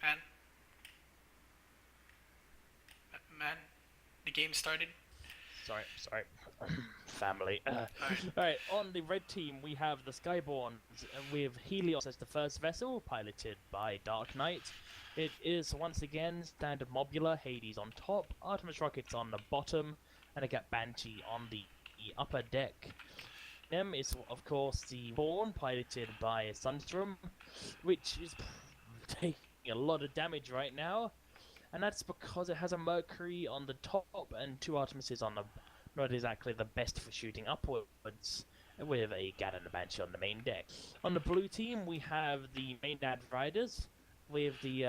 Man, man, the game started. Sorry. Family. Alright. Alright, on the red team we have the Skyborne with Helios as the first vessel, piloted by Dark Knight. It is once again standard modular, Hades on top, Artemis rockets on the bottom, and a Gat Banshee on the upper deck. Them is of course the Born, piloted by Sunstrom, which is taking a lot of damage right now. And that's because it has a Mercury on the top and two Artemises on the not exactly the best for shooting upwards, with a Gat and a Banshee on the main deck. On the blue team, we have the Maenad Ryders, with the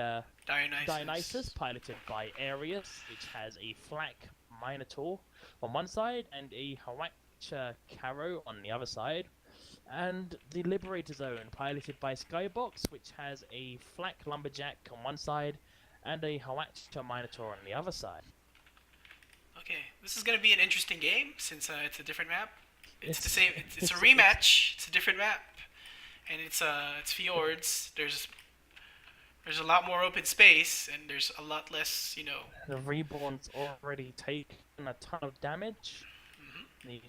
Dionysus, Dionysus. piloted by Arius, which has a flak Minotaur on one side and a Hawacha Caro on the other side. And the Liberator Zone, piloted by Skybox, which has a flak Lumberjack on one side and a Hawacha Minotaur on the other side. Okay, this is gonna be an interesting game since it's a different map. It's the same. It's a rematch. It's a different map, and it's fjords. There's a lot more open space, and there's a lot less, The Reborn's already taken a ton of damage. Mhm.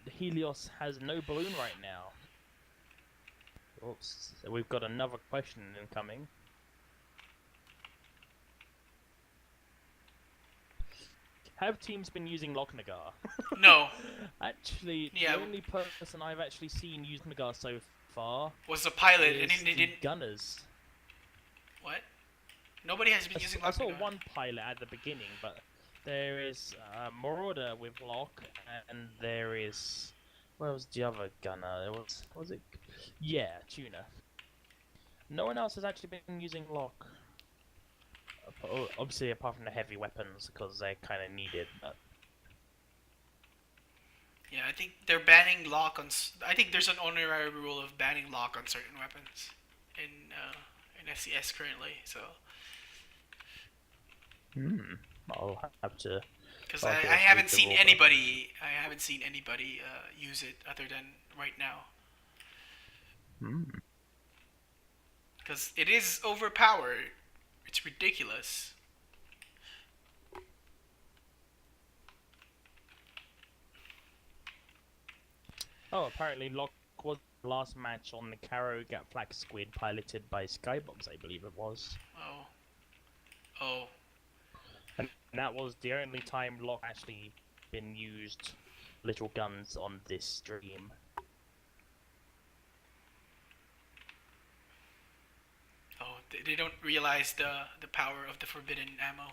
The Helios has no balloon right now. Oops, so we've got another question incoming. Have teams been using Lochnagar? No. Actually, Yeah. the only person I've actually seen use Nagar so far Was a pilot, and is they the didn't. Gunners. What? Nobody has been using I saw Locknagar. one pilot at the beginning, but there is Marauder with Lock, and there is... Where was the other gunner? Was it? Yeah, Tuna. No one else has actually been using Lock. Obviously, apart from the heavy weapons, because they're kind of needed. But Yeah, I think they're banning lock on. I think there's an honorary rule of banning lock on certain weapons in SCS currently. So I'll have to. because I'll I, have to I read haven't the seen rule book. anybody use it other than right now. Because it is overpowered. It's ridiculous. Oh, apparently Locke was the last match on the Caro Gat Flak Squid, piloted by Skybox, I believe it was. Oh. Oh. And that was the only time Locke actually been used little guns on this stream. Oh. They don't realize the power of the forbidden ammo.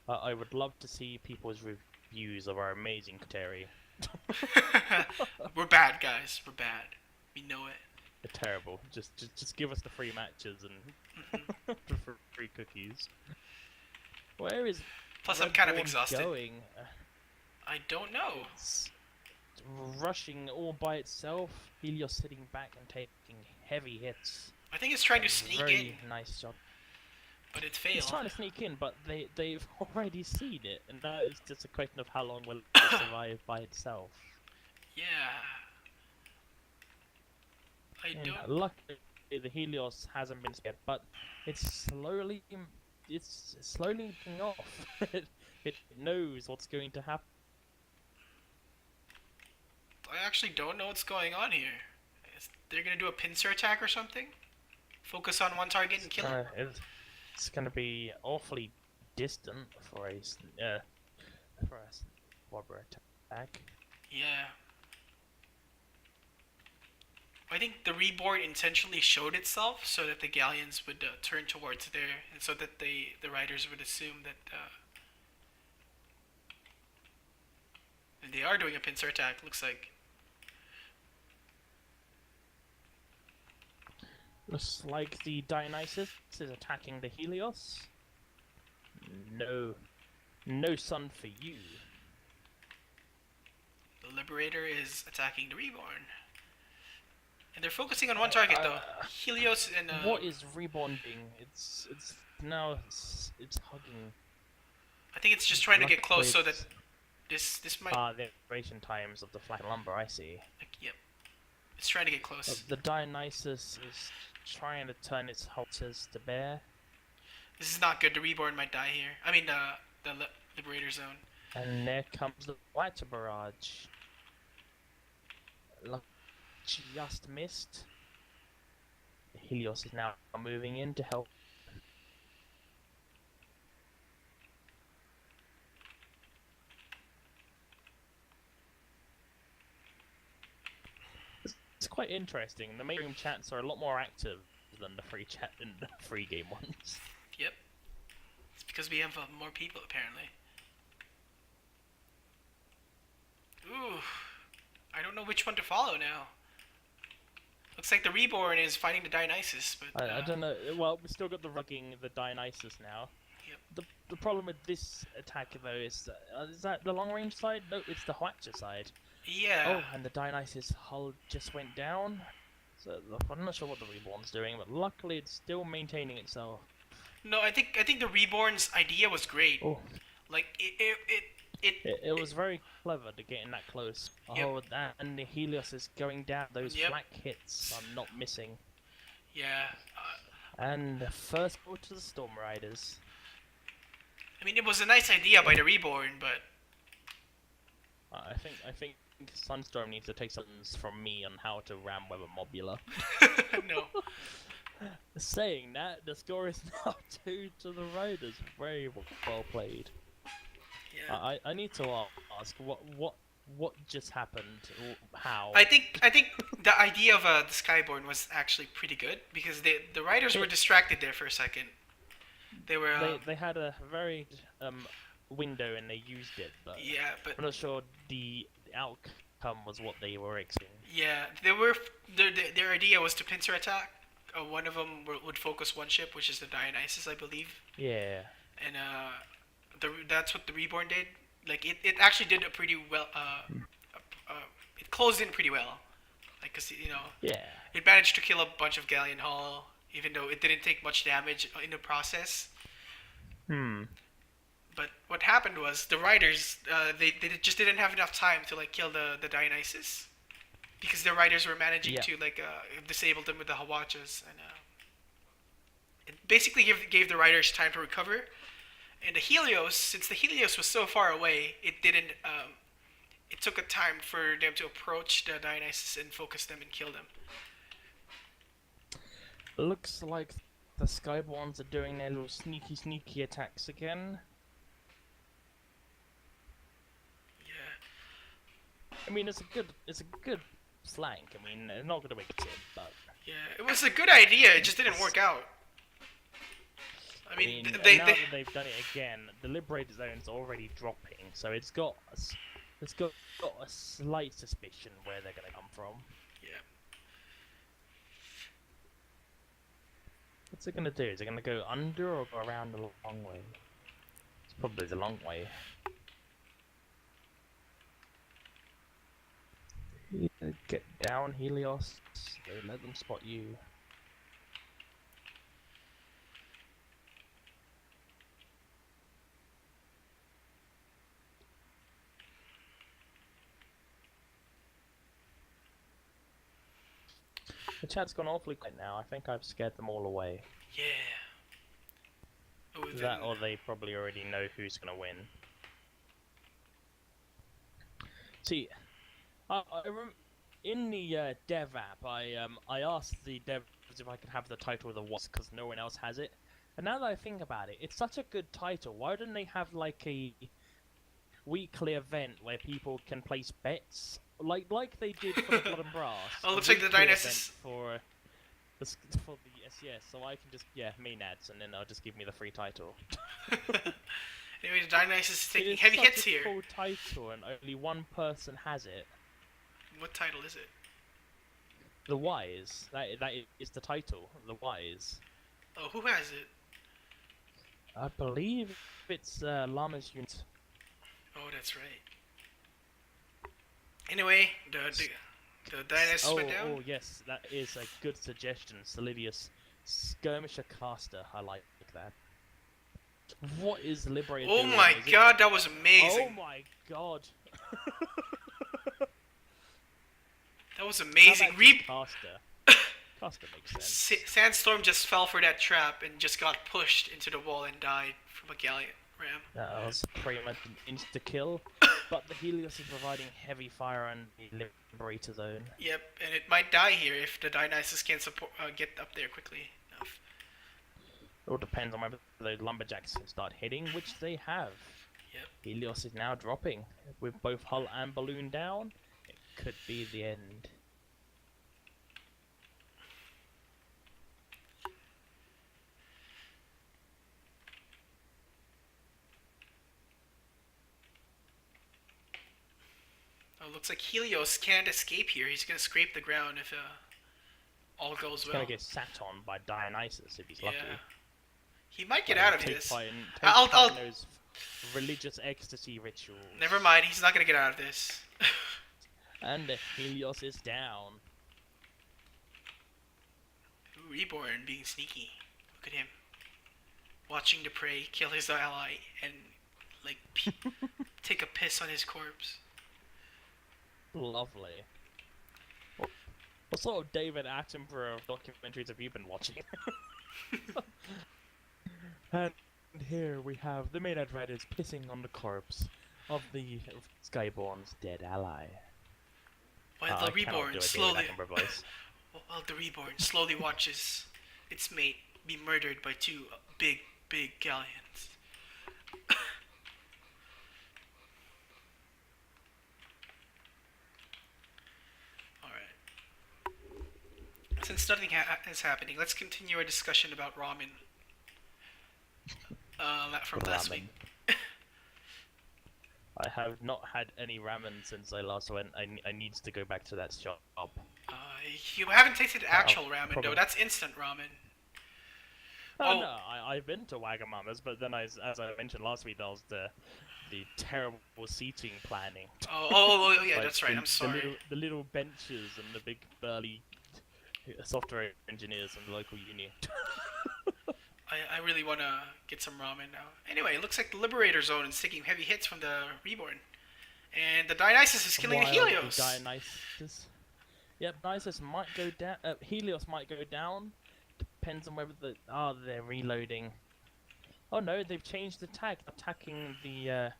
I would love to see people's reviews of our amazing Kateri. We're bad, guys. We're bad. We know it. They're terrible. Just give us the free matches and the free cookies. Where is Plus, I'm kind of Redborn exhausted. going? I don't know. It's rushing all by itself. Helios sitting back and taking heavy hits. I think it's trying to sneak Very in, nice job. but it It's failed. trying to sneak in, but they've already seen it, and now it's just a question of how long will it survive by itself. Yeah. I don't. Luckily, the Helios hasn't been scared, but it's slowly getting off. it knows what's going to happen. I actually don't know what's going on here. They're gonna do a pincer attack or something? Focus on one target and kill it? It's gonna be awfully distant for a swabber attack. Yeah. I think the reborn intentionally showed itself so that the galleons would turn towards there, and so that the riders would assume that and they are doing a pincer attack. Looks like. Looks like the Dionysus is attacking the Helios. No sun for you. The Liberator is attacking the Reborn. And they're focusing on one target though. Helios and What is Reborn doing? It's hugging. I think it's just trying to get close so that Liquids. this might The duration times of the flat lumber, I see. yep. It's trying to get close. The Dionysus is trying to turn its hunters to bear. This is not good. The Reborn might die here. I mean, the Liberator Zone. And there comes the Water Barrage. Luck just missed. Helios is now moving in to help. It's quite interesting. The main room chats are a lot more active than the free chat in the free game ones. Yep. It's because we have more people, apparently. Ooh. I don't know which one to follow now. Looks like the Reborn is fighting the Dionysus, but... I don't know. Well, we've still got the rugging the Dionysus now. Yep. The problem with this attack, though, is that the long-range side? No, it's the Hwacha side. Yeah. Oh, and the Dionysus hull just went down. So I'm not sure what the Reborn's doing, but luckily it's still maintaining itself. No, I think the Reborn's idea was great. Oh. Like It was very clever to get in that close. Yep. Oh, that and the Helios is going down. Those Yep. flak hits are not missing. Yeah. And the first go to the Storm Riders. I mean, it was a nice idea by the Reborn, but I think Sunstorm needs to take some from me on how to ram Weather Mobula. no. Saying that, the score is now 2 to the Ryders. Very well played. Yeah. I need to ask what just happened? Or how? I think the idea of the Skyborne was actually pretty good because the Riders were distracted there for a second. They were. They had a very window and they used it, but Yeah, but I'm not sure the outcome was what they were expecting. yeah, they were. Their idea was to pincer attack. One of them would focus one ship, which is the Dionysus, I believe. Yeah. And that's what the Reborn did. Like it actually did a pretty well. It closed in pretty well. Like, 'cause Yeah. it managed to kill a bunch of Galleon Hull, even though it didn't take much damage in the process. But what happened was the Riders, they just didn't have enough time to like kill the Dionysus, because the Riders were managing to like disable them with the Hwachas, and it basically gave the Riders time to recover. And the Helios, since the Helios was so far away, it didn't. It took a time for them to approach the Dionysus and focus them and kill them. Looks like the Skyborns are doing their little sneaky attacks again. Yeah. I mean, it's a good flank. I mean, they're not gonna make it in, but Yeah, it was a good idea. It just didn't work out. I mean, now they that they've done it again, the Liberator Zone's already dropping, so it's got a slight suspicion where they're gonna come from. Yeah. What's it gonna do? Is it gonna go under or go around the long way? It's probably the long way. Get down, Helios. Don't let them spot you. The chat's gone awfully quiet now. I think I've scared them all away. Yeah. Oh, That, or they probably already know who's gonna win. See, in the dev app, I asked the devs if I could have the title of the Wasp because no one else has it. And now that I think about it, it's such a good title. Why didn't they have like a weekly event where people can place bets, like they did for the Blood and Brass? Oh, looks like the Dionysus for the SCS, so I can just Maenads, and then they'll just give me the free title. Anyway, the Dionysus is taking It's heavy such hits a here. Cool title, and only one person has it. What title is it? The Wise. That is the title. The Wise. Oh, who has it? I believe it's Llama's unit. Oh, that's right. Anyway, the Dionysus went down. Oh yes, that is a good suggestion. Solidius, Skirmisher Caster. I like that. What is Liberator Oh doing? my Is god, that was amazing. Oh my god. That was How amazing. about just Caster? Caster makes sense. Sandstorm just fell for that trap and just got pushed into the wall and died from a Galliot ram. That was pretty much an insta-kill, but the Helios is providing heavy fire on the Liberator Zone. Yep, and it might die here if the Dionysus can't get up there quickly enough. It all depends on whether those Lumberjacks can start hitting, which they have. Yep. Helios is now dropping. With both hull and balloon down, it could be the end. Oh, looks like Helios can't escape here. He's gonna scrape the ground if all goes He's well. gonna get sat on by Dionysus if he's lucky. He might get out of Take this. part in I'll those religious ecstasy rituals. Never mind, he's not gonna get out of this. And the Helios is down. Ooh, Reborn being sneaky. Look at him. Watching the prey kill his ally and, like, take a piss on his corpse. Lovely. What sort of David Attenborough documentaries have you been watching? And here we have the Maenad Ryders pissing on the corpse of the Skyborne's dead ally. While the Reborn slowly, voice. while the Reborn slowly watches its mate be murdered by two big galleons. Since nothing is happening, let's continue our discussion about ramen. From last week. I have not had any ramen since I last went. I need to go back to that shop. You haven't tasted actual ramen probably. though. That's instant ramen. Oh no, I've been to Wagamama's, but then as I mentioned last week, that was the terrible seating planning. Oh yeah, Like, that's right. I'm sorry. The little benches and the big burly software engineers from the local union. I really want to get some ramen now. Anyway, it looks like the Liberator Zone is taking heavy hits from the Reborn. And the Dionysus is killing the Helios. The Dionysus. Yep, Dionysus might go down. Helios might go down. Depends on whether they're reloading. Oh no, they've changed the tag. Attacking the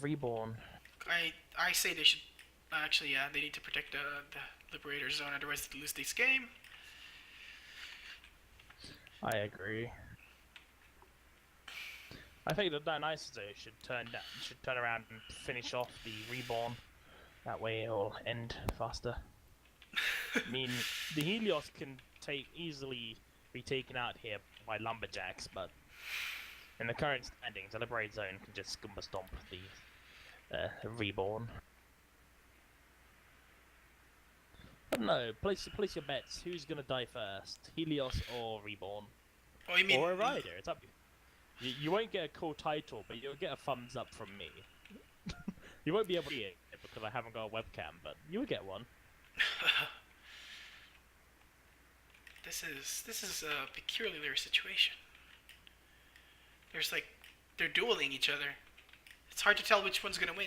Reborn. I say they should... Actually, yeah, they need to protect the Liberator Zone, otherwise they lose this game. I agree. I think the Dionysus should turn around and finish off the Reborn. That way it'll end faster. I mean, the Helios can easily be taken out here by Lumberjacks, but in the current standings, the Liberator Zone can just stomp the Reborn. I don't know, place your bets. Who's gonna die first? Helios or Reborn? Oh, you mean... Or a Rider, it's up to you. You won't get a cool title, but you'll get a thumbs up from me. You won't be able to see it because I haven't got a webcam, but you'll get one. This is a peculiar situation. They're dueling each other. It's hard to tell which one's gonna win.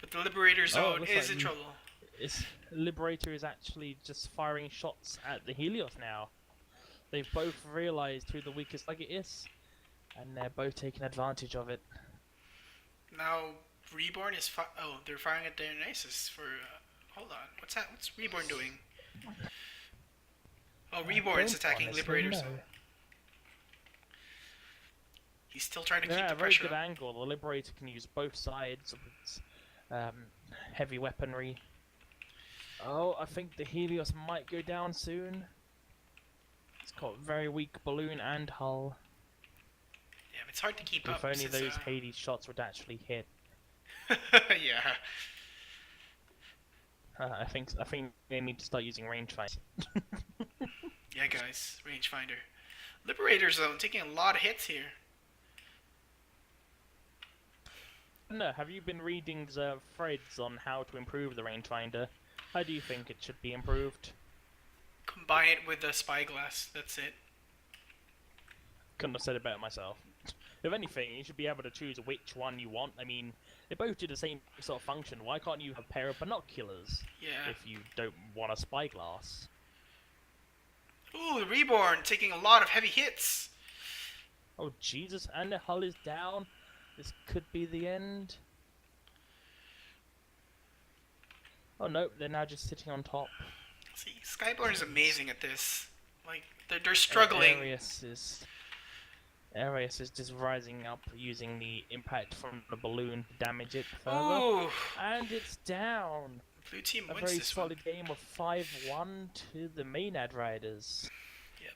But the Liberator Zone is in trouble. Liberator is actually just firing shots at the Helios now. They've both realised who the weakest target is, and they're both taking advantage of it. Now, Reborn is they're firing at Dionysus for... hold on, what's that? What's Reborn doing? Oh, Reborn's attacking Liberator Zone. He's still trying to keep the pressure up. Very good angle. The Liberator can use both sides of its heavy weaponry. Oh, I think the Helios might go down soon. It's got very weak balloon and hull. Yeah, it's hard to keep up. If only those Hades shots would actually hit. Yeah. I think they need to start using rangefinder. Yeah, guys, rangefinder. Liberator Zone taking a lot of hits here. No, have you been reading the threads on how to improve the rangefinder? How do you think it should be improved? Combine it with the spyglass. That's it. Couldn't have said it better myself. If anything, you should be able to choose which one you want. I mean, They both do the same sort of function. Why can't you have a pair of binoculars Yeah. if you don't want a spyglass? Ooh, the Reborn taking a lot of heavy hits. Oh Jesus! And the hull is down. This could be the end. Oh no, they're now just sitting on top. See, Skyborne is amazing at this. Like, they're struggling. Arius is just rising up using the impact from the balloon to damage it further. Ooh. And it's down. Blue team A wins very this solid game of 5-1 to the Maenad Ryders. Yep.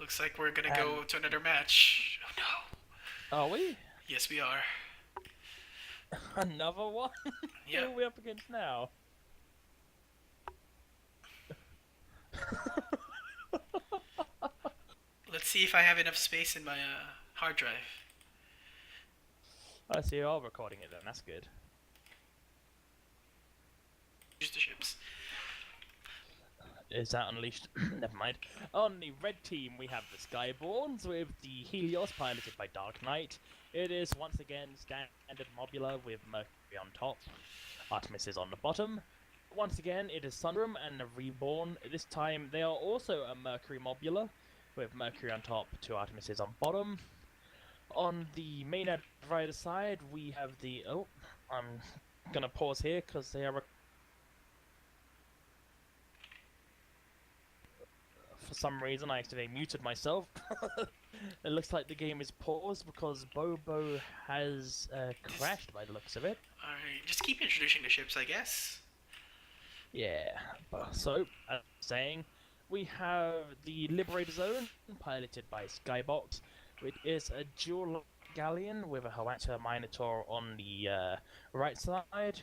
Looks like we're gonna go to another match. Oh no. Are we? Yes, we are. Another one? Yeah. Who are we up against now? Let's see if I have enough space in my hard drive. I see you are recording it then, that's good. Use the ships. Is that unleashed? Never mind. On the red team, we have the Skyborns with the Helios piloted by Dark Knight. It is once again standard Mobula with Mercury on top. Artemis is on the bottom. Once again, it is Sunrum and the Reborn. This time, they are also a Mercury Mobula with Mercury on top, 2 Artemises on bottom. On the Maenad Rider side, we have the... Oh, I'm gonna pause here because they are... For some reason, I accidentally muted myself. It looks like the game is paused because Bobo has crashed by the looks of it. Alright, just keep introducing the ships, I guess. Yeah, so, as saying, we have the Liberator Zone, piloted by Skybox, which is a dual galleon with a Howatzer Minotaur on the right side.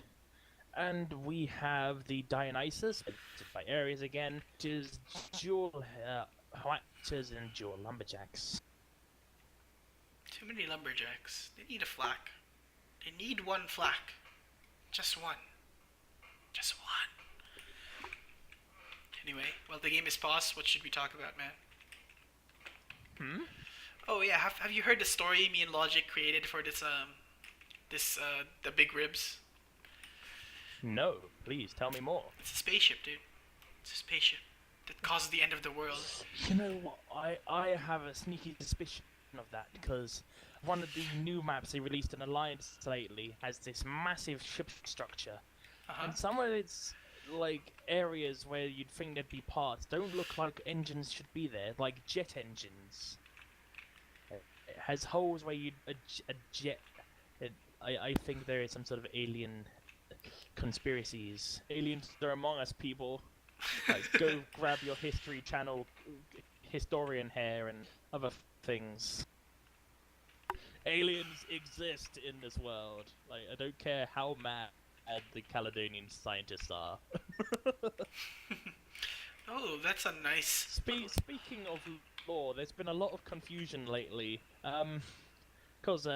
And we have the Dionysus, piloted by Ares again, which is dual Howatzers and dual Lumberjacks. Too many lumberjacks. They need a flak. They need one flak. Just one. Just one. Anyway, while the game is paused, what should we talk about, man? Oh yeah, have you heard the story me and Logic created for this the big ribs? No, please tell me more. It's a spaceship, dude. It's a spaceship that causes the end of the world. You know what? I have a sneaky suspicion of that because one of the new maps they released in Alliance lately has this massive ship structure, and some of its like areas where you'd think there'd be parts don't look like engines should be there, like jet engines. It has holes where you'd a jet. I think there is some sort of alien conspiracies. Aliens are among us, people. Like, go grab your History Channel historian hair and other things. Aliens exist in this world. Like, I don't care how mad the Caledonian scientists are. Oh, that's a nice... Speaking of lore, there's been a lot of confusion lately. Because,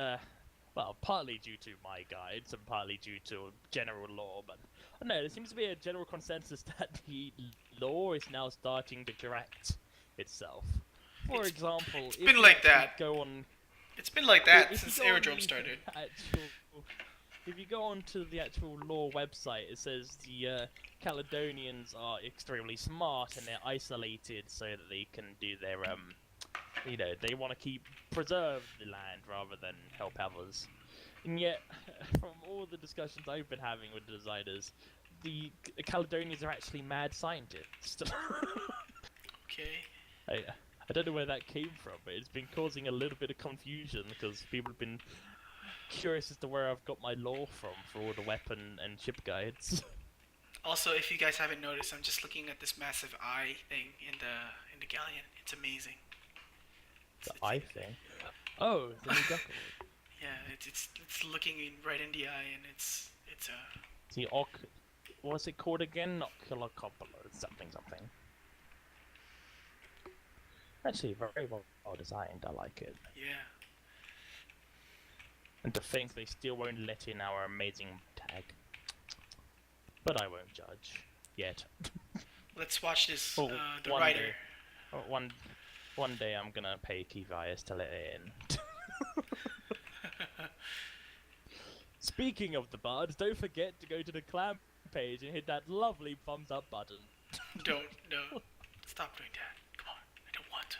well, partly due to my guides and partly due to general lore, but I don't know, there seems to be a general consensus that the lore is now starting to correct itself. For example, it's been like that. Go on... It's been like that since Aerodrome started. If you go onto the actual lore website, it says the Caledonians are extremely smart and they're isolated so that they can do their, you know, they want to preserve the land rather than help others. And yet, from all the discussions I've been having with the designers, the Caledonians are actually mad scientists. Okay. I don't know where that came from, but it's been causing a little bit of confusion because people have been curious as to where I've got my lore from for all the weapon and ship guides. Also, if you guys haven't noticed, I'm just looking at this massive eye thing in the galleon. It's amazing. The eye thing? Oh, the new Duckle. Yeah, it's looking right in the eye, and it's The what's it called again? Ocular Coppola, something. Actually, very well designed. I like it. Yeah. And to think they still won't let in our amazing tag. But I won't judge yet. Let's watch this. Oh, The Rider. One day I'm gonna pay Keith Ayers to let it in. Speaking of the buds, don't forget to go to the clan page and hit that lovely thumbs up button. Don't, no. Stop doing that. Come on, I don't want to.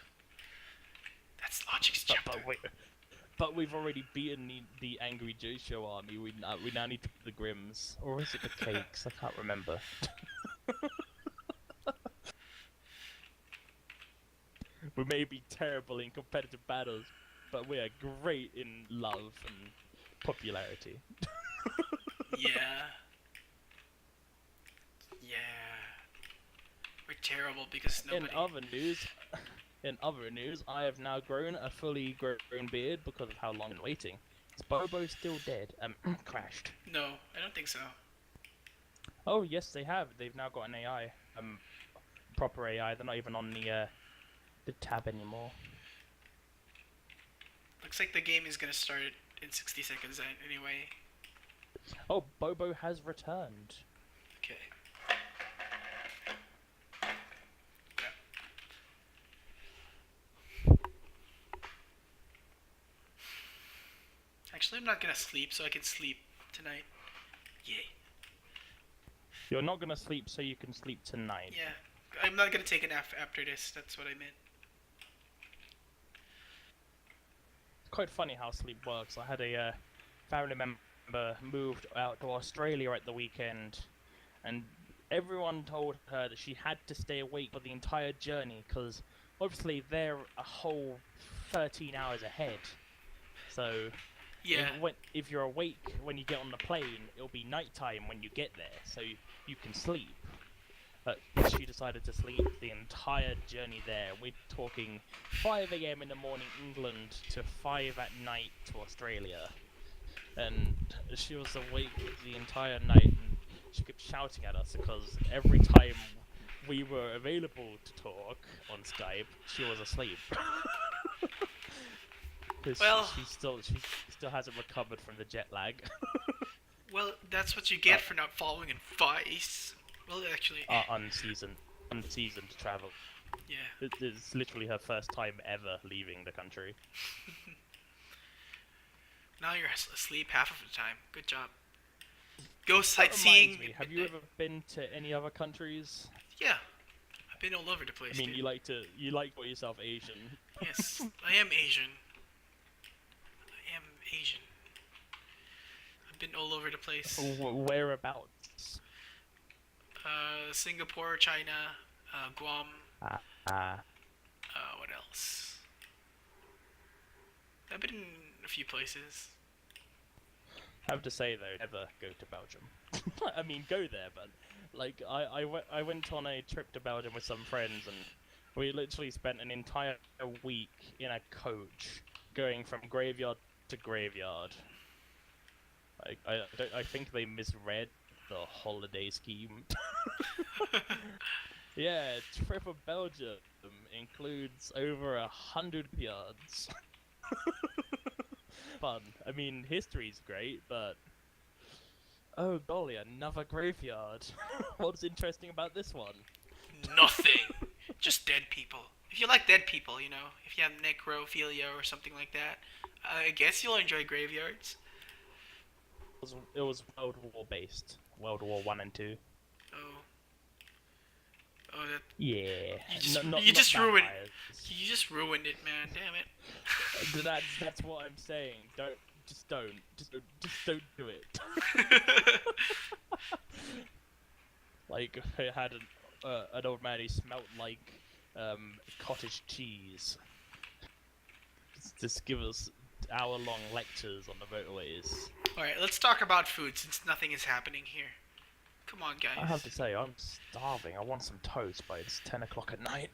That's Logic's chapter. But we've already beaten the Angry Joe Show army. We now need to the Grims, or is it the Cakes? I can't remember. We may be terrible in competitive battles, but we are great in love and popularity. Yeah. We're terrible because nobody... In other news, I have now grown a fully grown beard because of how long I've been waiting. Is Bobo still dead? Crashed. No, I don't think so. Oh yes, they have. They've now got an AI. Proper AI. They're not even on the tab anymore. Looks like the game is gonna start in 60 seconds anyway. Oh, Bobo has returned. Okay. Actually, I'm not gonna sleep, so I can sleep tonight. Yay. You're not gonna sleep, so you can sleep tonight. Yeah. I'm not gonna take a nap after this, that's what I meant. It's quite funny how sleep works. I had a family member moved out to Australia at the weekend, and everyone told her that she had to stay awake for the entire journey, because obviously they're a whole 13 hours ahead. So... yeah. If you're awake when you get on the plane, it'll be nighttime when you get there, so you can sleep. But she decided to sleep the entire journey there. We're talking 5 AM in the morning England to 5 at night to Australia. And she was awake the entire night, and she kept shouting at us because every time we were available to talk on Skype, she was asleep. Well, she still hasn't recovered from the jet lag. well, that's what you get for not following advice. Well, actually, unseasoned travel. yeah. It's literally her first time ever leaving the country. Now you're asleep half of the time. Good job. Go That sightseeing. reminds me, have you ever been to any other countries? Yeah, I've been all over the place. I mean, dude. you like to call yourself Asian. Yes, I am Asian. I've been all over the place. Whereabouts? Singapore, China, Guam. What else? I've been in a few places. I have to say though, never go to Belgium. I mean, go there, but like I went on a trip to Belgium with some friends, and we literally spent an entire week in a coach going from graveyard to graveyard. I think they misread the holiday scheme. Yeah, trip of Belgium includes over 100 yards. Fun. I mean, history's great, but oh golly, another graveyard. What's interesting about this one? Nothing. Just dead people. If you like dead people, you know, if you have necrophilia or something like that, I guess you'll enjoy graveyards. It was World War based. World War 1 and 2. Oh. Oh, that. Yeah. You just ruined it, man. Damn it. That's what I'm saying. Just don't do it. Like, I had an old man who smelt like cottage cheese. Just give us hour-long lectures on the motorways. Alright, let's talk about food since nothing is happening here. Come on, guys. I have to say, I'm starving. I want some toast, but it's 10 o'clock at night.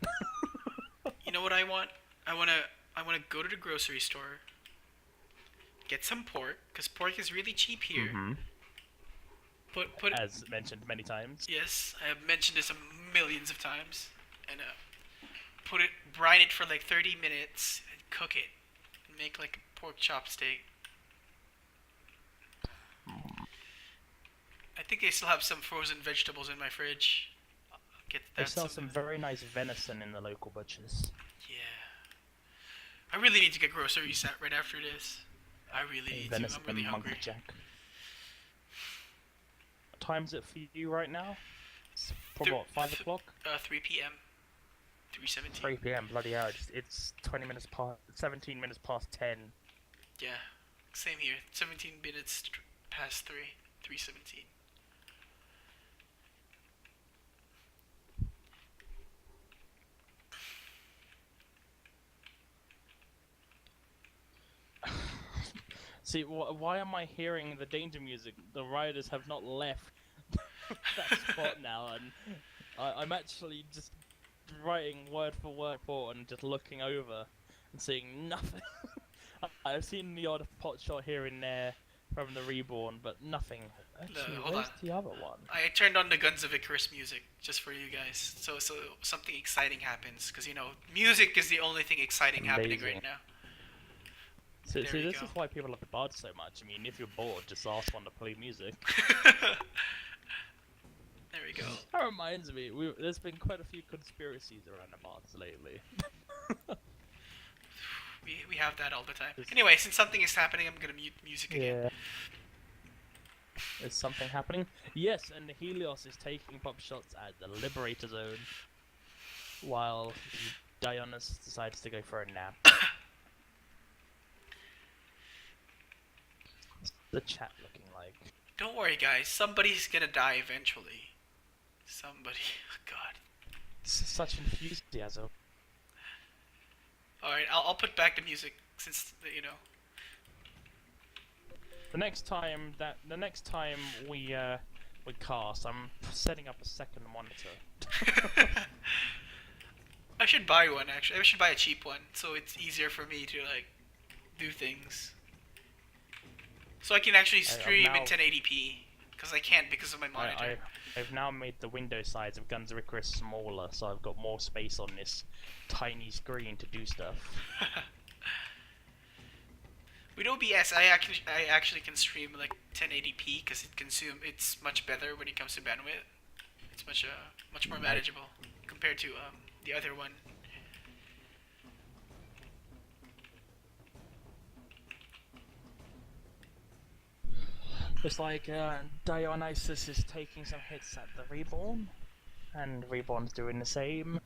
You know what I want? I wanna go to the grocery store, get some pork, because pork is really cheap here. Mm-hmm. Put As mentioned many times. Yes, I have mentioned this millions of times. And brine it for like 30 minutes, and cook it, and make like a pork chop steak. I think they still have some frozen vegetables in my fridge. I'll get that. They sell some very nice venison in the local butchers. Yeah. I really need to get groceries right after this. I really need to. I'm Venison really and hungry. monkey jack. time's it for you right now? It's Th- probably what, 5 o'clock? 3 p.m. 3:17. 3 p.m. Bloody hell! It's 20 minutes past, 17 minutes past 10. Yeah, same here. 17 minutes past 3. 3:17. See, why am I hearing the danger music? The Ryders have not left that spot now, and I'm actually just writing word for word report and just looking over and seeing nothing. I've seen the odd pot shot here and there from the Reborn, but nothing. Actually, hold where's on. the other one? I turned on the Guns of Icarus music just for you guys, so something exciting happens, because music is the only thing exciting happening right now. So, There see, you this go. is why people love the Bard so much. I mean, if you're bored, just ask one to play music. There we go. That reminds me, there's been quite a few conspiracies around the Bards lately. We have that all the time. Anyway, since something is happening, I'm gonna mute music again. Is something happening? Yes, and the Helios is taking pop shots at the Liberator Zone, while Dionys decides to go for a nap. What's the chat looking like? Don't worry, guys. Somebody's gonna die eventually. Somebody. God. Such enthusiasm. Alright, I'll put back the music since, The next time we cast, I'm setting up a second monitor. I should buy one, actually. I should buy a cheap one, so it's easier for me to, do things. So I can actually stream in 1080p, because I can't because of my monitor. I've now made the window size of Guns of Icarus smaller, so I've got more space on this tiny screen to do stuff. With OBS, I actually can stream 1080p because it's much better when it comes to bandwidth. It's much more manageable compared to the other one. It's like Dionysus is taking some hits at the Reborn, and Reborn's doing the same.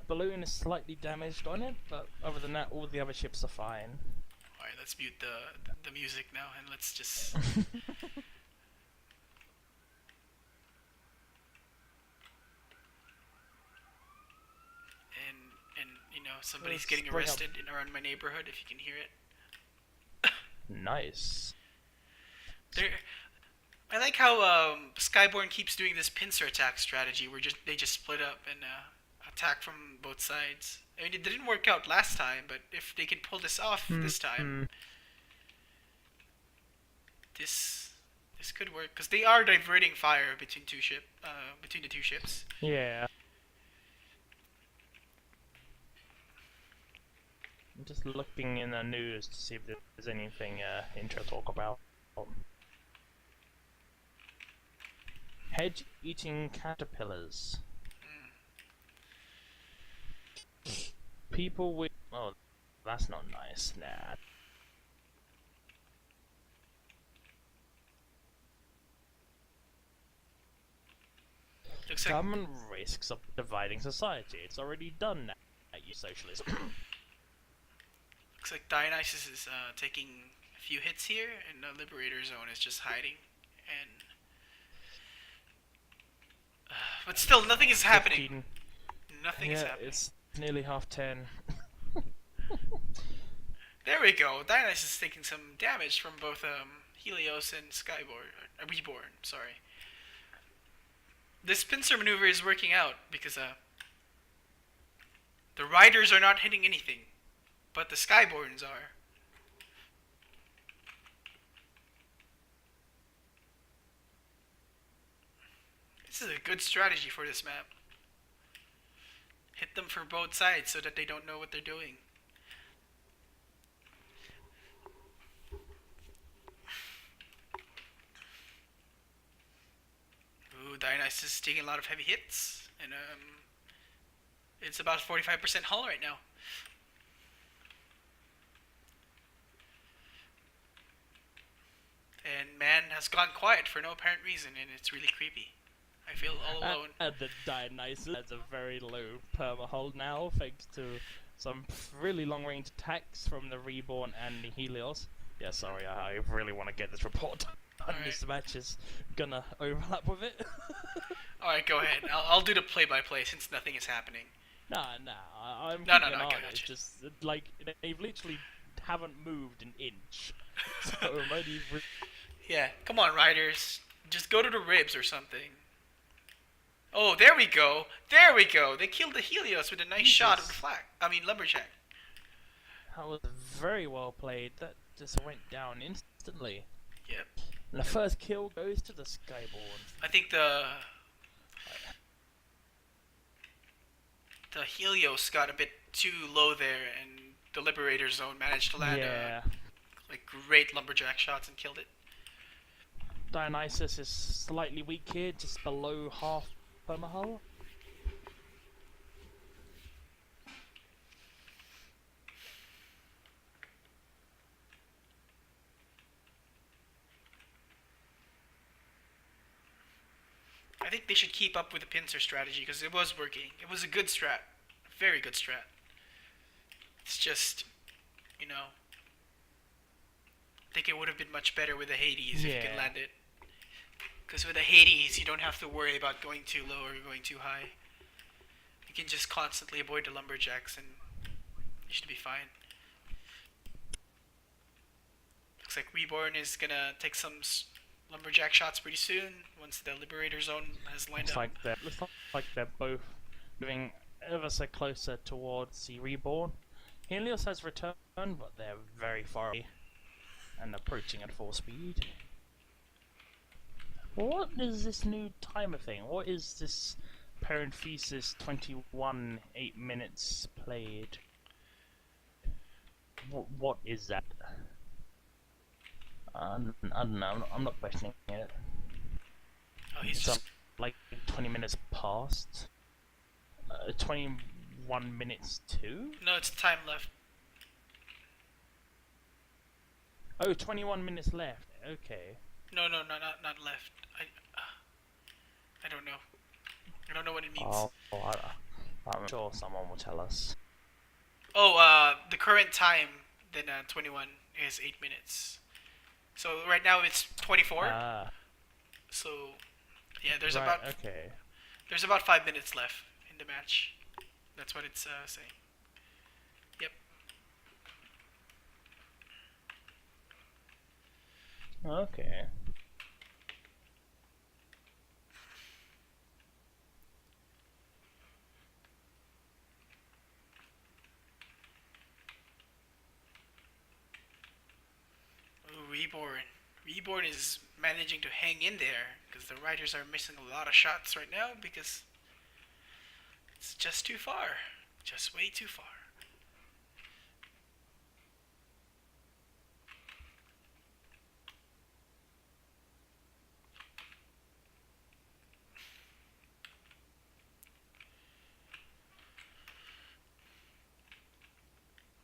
Balloon is slightly damaged on it, but other than that, all the other ships are fine. Alright, let's mute the music now, and let's just... and somebody's getting arrested around my neighborhood, if you can hear it. Nice. I like how Skyborne keeps doing this pincer attack strategy, where they just split up and attack from both sides. I mean, it didn't work out last time, but if they can pull this off this time, this could work, because they are diverting fire between the two ships. Yeah. I'm just looking in the news to see if there's anything to talk about. Hedge-eating caterpillars. People with... Oh, that's not nice. Nah. Looks like Common risks of dividing society. It's already done now, you socialism. looks like Dionysus is taking a few hits here, and the Liberator Zone is just hiding. And but still, nothing is happening. Nothing is happening. It's nearly 10:30. There we go. Dionysus is taking some damage from both Helios and Skyborne, Reborn. Sorry. This pincer maneuver is working out because the Ryders are not hitting anything, but the Skyborns are. This is a good strategy for this map. Hit them for both sides so that they don't know what they're doing. Ooh, Dionysus is taking a lot of heavy hits, and it's about 45% hull right now. and Mann has gone quiet for no apparent reason, and it's really creepy. I feel all alone. And the Dionysus has a very low perma hold now, thanks to some really long range attacks from the Reborn and the Helios. Yeah, sorry, I really want to get this report done. Alright. This match is gonna overlap with it. Alright, go ahead. I'll do the play-by-play since nothing is happening. Nah, I'm No, keeping an I eye. gotcha. It's just like they've literally haven't moved an inch. So I'm only Yeah, come on, Ryders. Just go to the ribs or something. Oh, there we go. There we go. They killed the Helios with a nice shot of the lumberjack. That was very well played. That just went down instantly. Yep. And the first kill goes to the Skyborne. I think the Helios got a bit too low there, and the Liberator Zone managed to land great lumberjack shots and killed it. Dionysus is slightly weak here, just below half permahull. I think they should keep up with the pincer strategy because it was working. It was a good strat. A very good strat. It's just, I think it would have been much better with the Hades if you could land it. Because with the Hades, you don't have to worry about going too low or going too high. You can just constantly avoid the lumberjacks and you should be fine. Looks like Reborn is gonna take some lumberjack shots pretty soon once the Liberator Zone has lined up. Looks like they're both moving ever so closer towards the Reborn. Helios has returned, but they're very far away and approaching at full speed. What is this new timer thing? What is this parenthesis 21 8 minutes played? What is that? I don't know, I'm not questioning it. Oh, he's So, just... like 20 minutes past? 21 minutes too? No, it's time left. Oh, 21 minutes left. Okay. No, not left. I don't know. I don't know what it means. I'm sure someone will tell us. Oh, the current time then 21 is 8 minutes. So right now it's 24. So yeah, there's about 5 minutes left in the match. That's what it's saying. Yep. Okay. Ooh, Reborn is managing to hang in there because the Ryders are missing a lot of shots right now because it's just too far. Just way too far.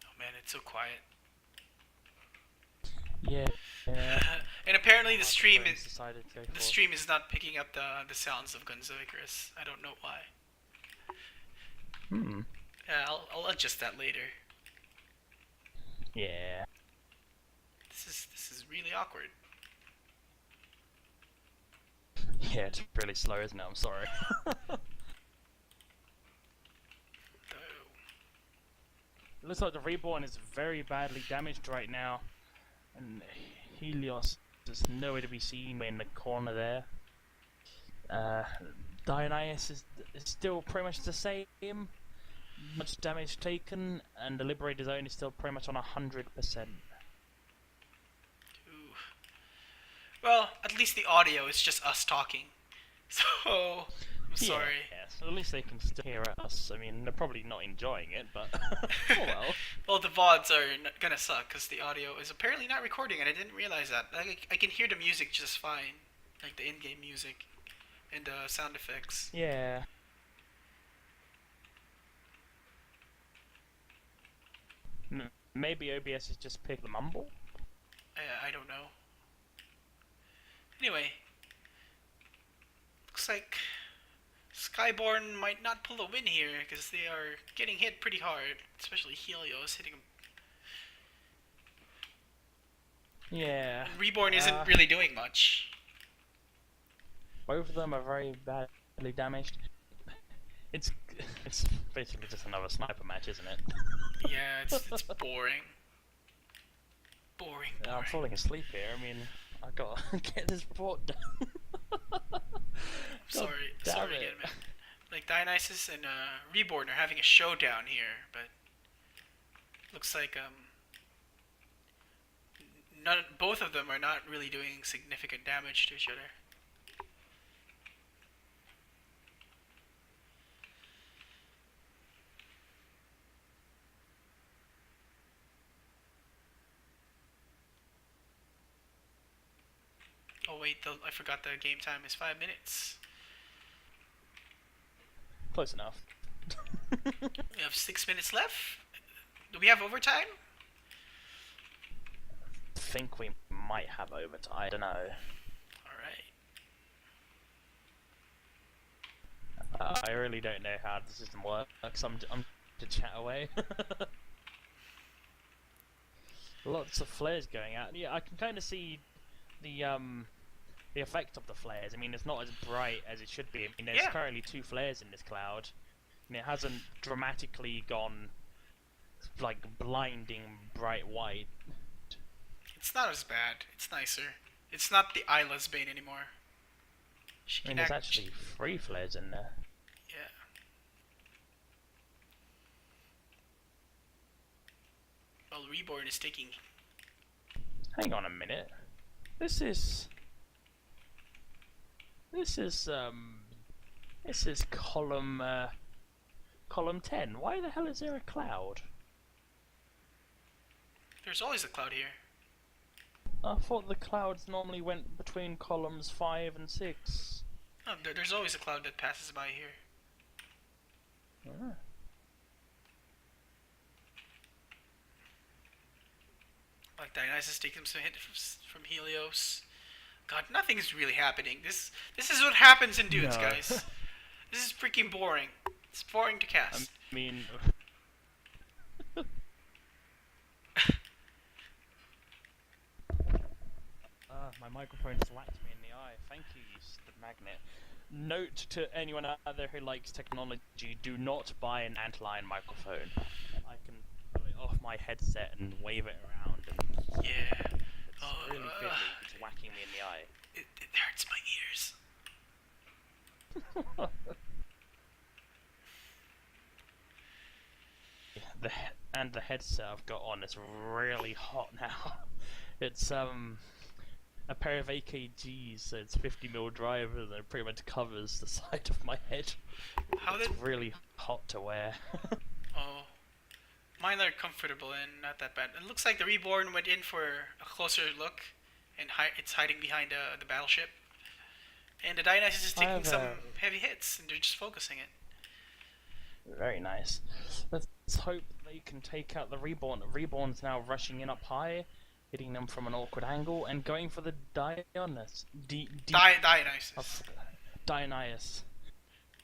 Oh man, it's so quiet. Yeah. And apparently the stream Friends is decided to go the for- stream is not picking up the sounds of Guns of Icarus. I don't know why. Yeah, I'll adjust that later. Yeah. This is really awkward. Yeah, it's really slow, isn't it? I'm sorry. It looks like the Reborn is very badly damaged right now, and Helios is nowhere to be seen in the corner there. Dionysus is still pretty much the same, much damage taken, and the Liberator Zone is still pretty much on 100%. Ooh. Well, at least the audio is just us talking. So, I'm sorry. Yes, at least they can still hear us. I mean, they're probably not enjoying it, but oh well. Well, the VODs are gonna suck because the audio is apparently not recording, and I didn't realize that. I can hear the music just fine, like the in-game music and the sound effects. Yeah. Maybe OBS is just picking the mumble? I don't know. Anyway, looks like Skyborne might not pull a win here because they are getting hit pretty hard, especially Helios hitting them. Yeah. And Reborn isn't really doing much. Both of them are very badly damaged. It's basically just another sniper match, isn't it? Yeah, it's boring. Boring. I'm falling asleep here. I mean, I gotta get this report done. Sorry damn it. again, man. Like Dionysus and Reborn are having a showdown here, but looks like both of them are not really doing significant damage to each other. Oh wait, I forgot the game time is 5 minutes. Close enough. We have 6 minutes left. Do we have overtime? I think we might have overtime. I don't know. Alright. I really don't know how the system works. I'm to chat away. Lots of flares going out. Yeah, I can kind of see the effect of the flares. I mean, it's not as bright as it should be. I mean, there's currently 2 flares in this cloud, and it hasn't dramatically gone like blinding bright white. It's not as bad. It's nicer. It's not the Isla's Bane anymore. I mean, there's actually 3 flares in there. Yeah. Well, Reborn is taking... Hang on a minute. This is column 10. Why the hell is there a cloud? There's always a cloud here. I thought the clouds normally went between columns 5 and 6. Oh, there's always a cloud that passes by here. Ah. Like Dionysus taking some hit from Helios. God, nothing's really happening. This is what happens in dudes, guys. This is freaking boring. It's boring to cast. I mean... my microphone just whacked me in the eye. Thank you, you stupid magnet. Note to anyone out there who likes technology, do not buy an antlion microphone. I can put it off my headset and wave it around. And yeah. It's really fiddly. It's whacking me in the eye. It hurts my ears. The headset I've got on is really hot now. It's a pair of AKGs, so it's 50mm driver, and it pretty much covers the side of my head. It's really hot to wear. Oh, mine are comfortable and not that bad. It looks like the Reborn went in for a closer look, and it's hiding behind the battleship. And the Dionysus is taking some heavy hits, and they're just focusing it. Very nice. Let's hope they can take out the Reborn. Reborn's now rushing in up high, hitting them from an awkward angle, and going for the Dionysus.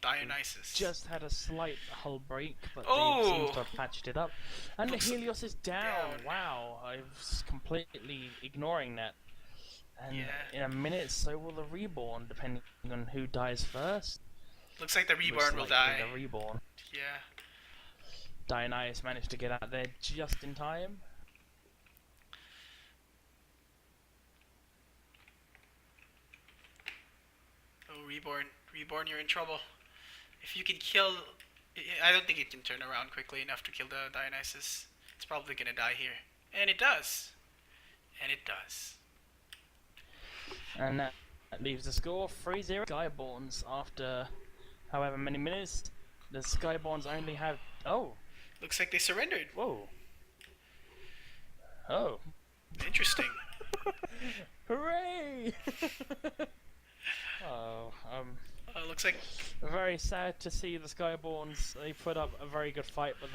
Dionysus. Just had a slight hull break, but they seem to have patched it up. And the Helios is down. Wow, I was completely ignoring that. And in a minute, so will the Reborn, depending on who dies first. Looks like the Reborn will die. The Reborn. Yeah. Dionysus managed to get out there just in time. Oh, Reborn, you're in trouble. If you can kill... I don't think it can turn around quickly enough to kill the Dionysus. It's probably gonna die here. And it does. And it does. And that leaves the score 3-0 Skyborns after however many minutes. The Skyborns only have... Oh! Looks like they surrendered. Whoa. Oh. Interesting. Hooray! Looks like... Very sad to see the Skyborns. They put up a very good fight, but the